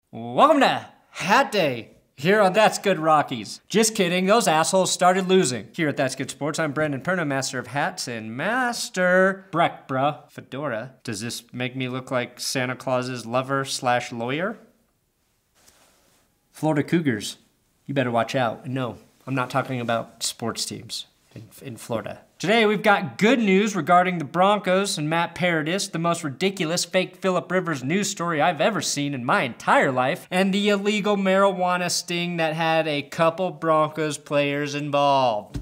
Welcome to Hat Day here on That's Good Rockies. Just kidding, those assholes started losing. Here at That's Good Sports, I'm Brandon Perna, master of hats and master Breck, bruh. Fedora. Does this make me look like Santa Claus's lover / lawyer? Florida Cougars. You better watch out. No, I'm not talking about sports teams in Florida. Today we've got good news regarding the Broncos and Matt Paradis, the most ridiculous fake Phillip Rivers news story I've ever seen in my entire life, and the illegal marijuana sting that had a couple Broncos players involved.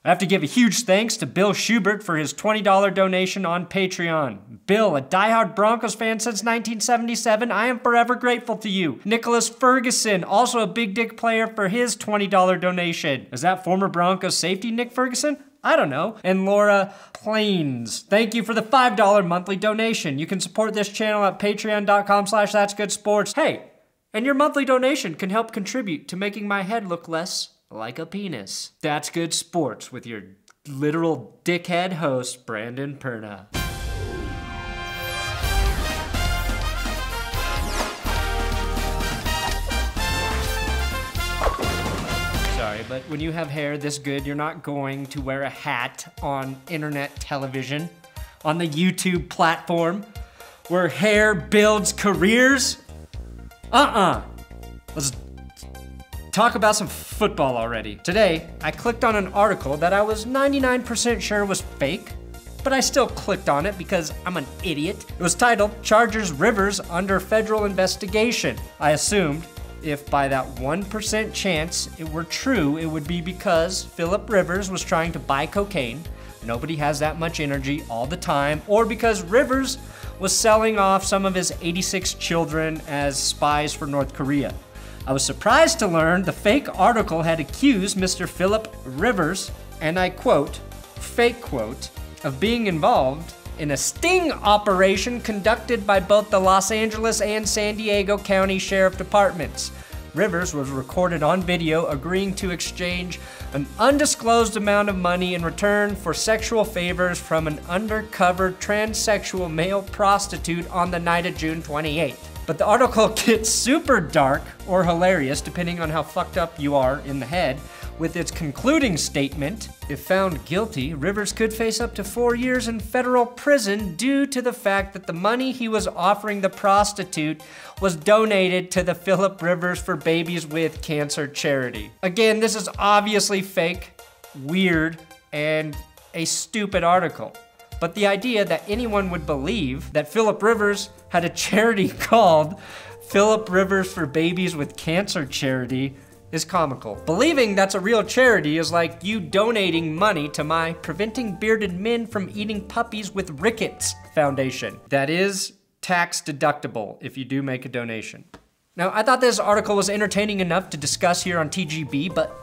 I have to give a huge thanks to Bill Schubert for his $20 donation on Patreon. Bill, a diehard Broncos fan since 1977, I am forever grateful to you. Nicholas Ferguson, also a big dick player, for his $20 donation. Is that former Broncos safety Nick Ferguson? I don't know. And Laura Plains, thank you for the $5 monthly donation. You can support this channel at patreon.com/thatsgoodsports. Hey, and your monthly donation can help contribute to making my head look less like a penis. That's Good Sports with your literal dickhead host, Brandon Perna. Sorry, but when you have hair this good, you're not going to wear a hat on internet television, on the YouTube platform, where hair builds careers. Let's talk about some football already. Today, I clicked on an article that I was 99% sure was fake, but I still clicked on it because I'm an idiot. It was titled, "Chargers Rivers Under Federal Investigation." I assumed if by that 1% chance it were true, it would be because Phillip Rivers was trying to buy cocaine. Nobody has that much energy all the time, or because Rivers was selling off some of his 86 children as spies for North Korea. I was surprised to learn the fake article had accused Mr. Phillip Rivers, and I quote, fake quote, of being involved in a sting operation conducted by both the Los Angeles and San Diego County Sheriff Departments. Rivers was recorded on video agreeing to exchange an undisclosed amount of money in return for sexual favors from an undercover transsexual male prostitute on the night of June 28th. But the article gets super dark or hilarious, depending on how fucked up you are in the head, with its concluding statement, if found guilty, Rivers could face up to 4 years in federal prison due to the fact that the money he was offering the prostitute was donated to the Phillip Rivers for Babies with Cancer charity. Again, this is obviously fake, weird, and a stupid article. But the idea that anyone would believe that Phillip Rivers had a charity called Phillip Rivers for Babies with Cancer charity is comical. Believing that's a real charity is like you donating money to my Preventing Bearded Men from Eating Puppies with Rickets Foundation. That is tax deductible if you do make a donation. Now, I thought this article was entertaining enough to discuss here on TGB, but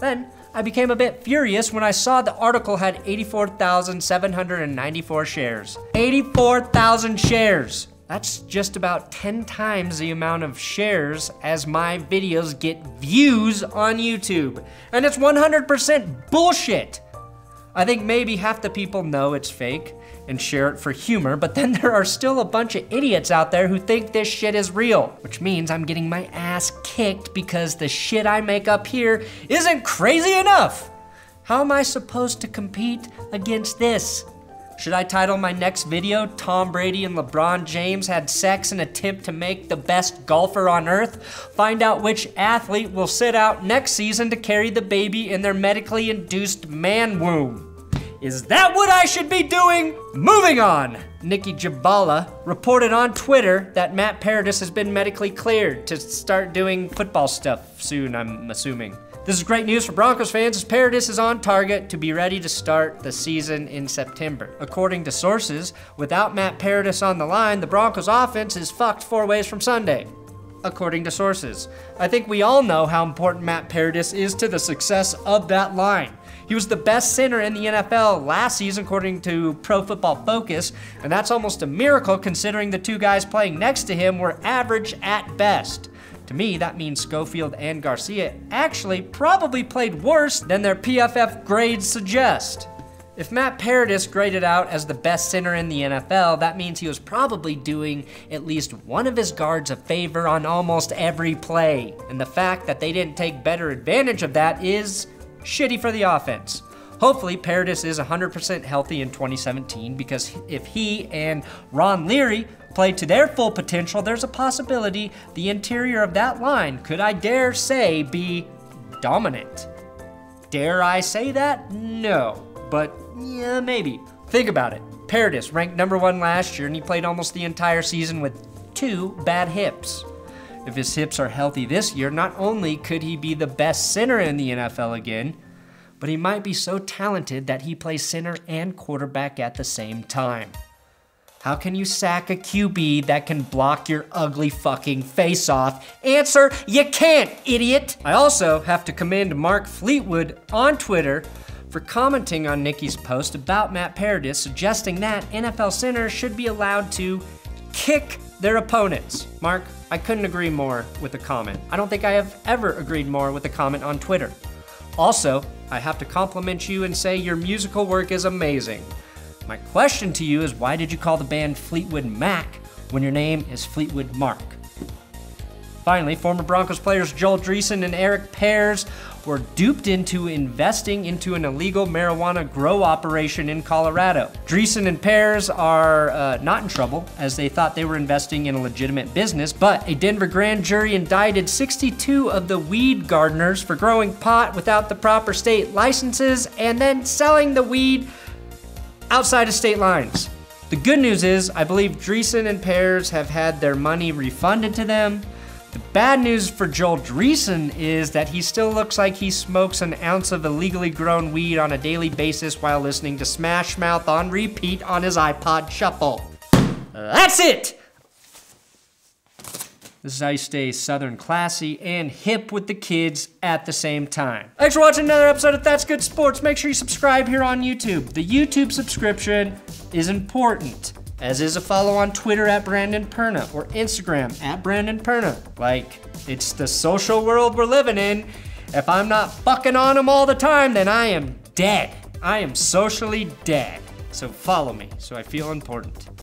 then I became a bit furious when I saw the article had 84,794 shares. 84,000 shares! That's just about 10 times the amount of shares as my videos get views on YouTube. And it's 100% bullshit! I think maybe half the people know it's fake and share it for humor, but then there are still a bunch of idiots out there who think this shit is real, which means I'm getting my ass kicked because the shit I make up here isn't crazy enough. How am I supposed to compete against this? Should I title my next video, Tom Brady and LeBron James had sex in an attempt to make the best golfer on earth? Find out which athlete will sit out next season to carry the baby in their medically induced man womb. Is that what I should be doing? Moving on! Nikki Jabala reported on Twitter that Matt Paradis has been medically cleared to start doing football stuff soon, I'm assuming. This is great news for Broncos fans as Paradis is on target to be ready to start the season in September. According to sources, without Matt Paradis on the line, the Broncos offense is fucked 4 ways from Sunday. According to sources. I think we all know how important Matt Paradis is to the success of that line. He was the best center in the NFL last season according to Pro Football Focus, and that's almost a miracle considering the two guys playing next to him were average at best. To me, that means Schofield and Garcia actually probably played worse than their PFF grades suggest. If Matt Paradis graded out as the best center in the NFL, that means he was probably doing at least one of his guards a favor on almost every play. And the fact that they didn't take better advantage of that is shitty for the offense. Hopefully, Paradis is 100% healthy in 2017, because if he and Ron Leary play to their full potential, there's a possibility the interior of that line could, I dare say, be dominant. Dare I say that? No, but yeah, maybe. Think about it. Paradis ranked #1 last year, and he played almost the entire season with 2 bad hips. If his hips are healthy this year, not only could he be the best center in the NFL again, but he might be so talented that he plays center and quarterback at the same time. How can you sack a QB that can block your ugly fucking face off? Answer, you can't, idiot! I also have to commend Mark Fleetwood on Twitter for commenting on Nikki's post about Matt Paradis, suggesting that NFL centers should be allowed to kick their opponents. Mark, I couldn't agree more with the comment. I don't think I have ever agreed more with a comment on Twitter. Also, I have to compliment you and say your musical work is amazing. My question to you is, why did you call the band Fleetwood Mac when your name is Fleetwood Mark? Finally, former Broncos players Joel Dreesen and Eric Pears were duped into investing into an illegal marijuana grow operation in Colorado. Dreesen and Pears are not in trouble, as they thought they were investing in a legitimate business, but a Denver grand jury indicted 62 of the weed gardeners for growing pot without the proper state licenses and then selling the weed outside of state lines. The good news is, I believe Dreesen and Pears have had their money refunded to them. The bad news for Joel Dreesen is that he still looks like he smokes an ounce of illegally grown weed on a daily basis while listening to Smash Mouth on repeat on his iPod Shuffle. That's it! This is how you stay Southern classy and hip with the kids at the same time. Thanks for watching another episode of That's Good Sports. Make sure you subscribe here on YouTube. The YouTube subscription is important, as is a follow on Twitter at Brandon Perna or Instagram at Brandon Perna. Like, it's the social world we're living in. If I'm not fucking on them all the time, then I am dead. I am socially dead. So follow me so I feel important.